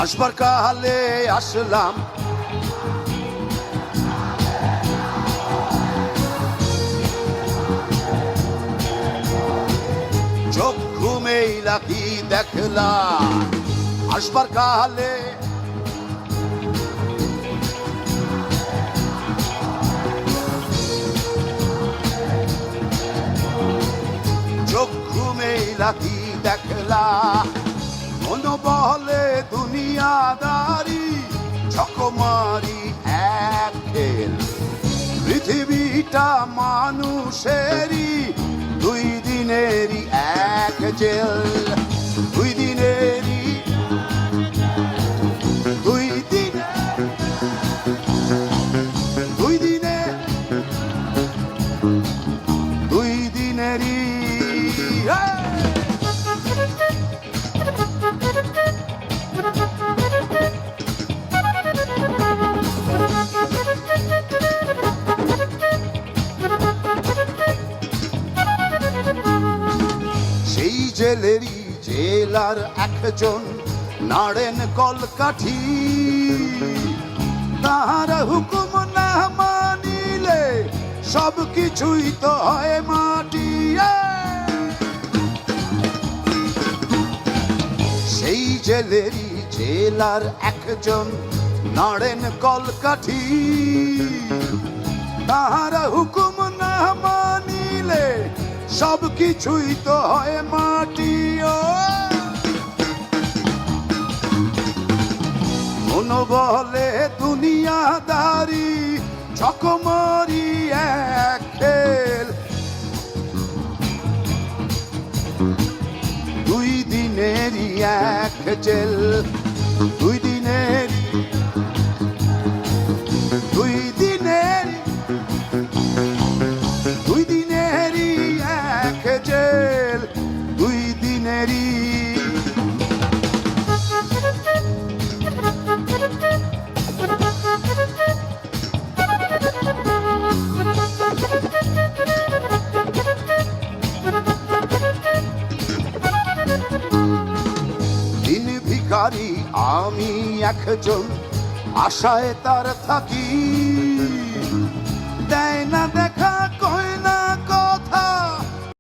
আসবার কালে আসলাম, চক্ষু মেইলা কি দেখলাম। আসবার কালে চক্ষু মেইলা কি দেখলাম। মন বলে দুনিয়াদারি, চকমারি এক খেল। পৃথিবীটা মানুষেরই, দুই দিনেরই এক জেল। দুই দিনেরই দুই দিন দুই দিনে দুই দিনেরই সেই জেলেরই জেলার একজন নাড়েন কলকাঠি। তাহার হুকুম না মানিলে সব কিছুই তো হয় মাটি। সেই জেলেরই জেলার একজন নাড়েন কলকাঠি। তাহার হুকুম না মানিলে সব কিছুই তো হয় মাটি। মন বলে দুনিয়াদারি, চকমারি এক খেল। দুই দিনেরই এক জেল। দুই দিনের দুই দিনের দুই দিনেরই এক জেল। দুই দিনেরই দিন ভিখারি আমি একজন, আশায় তার থাকি।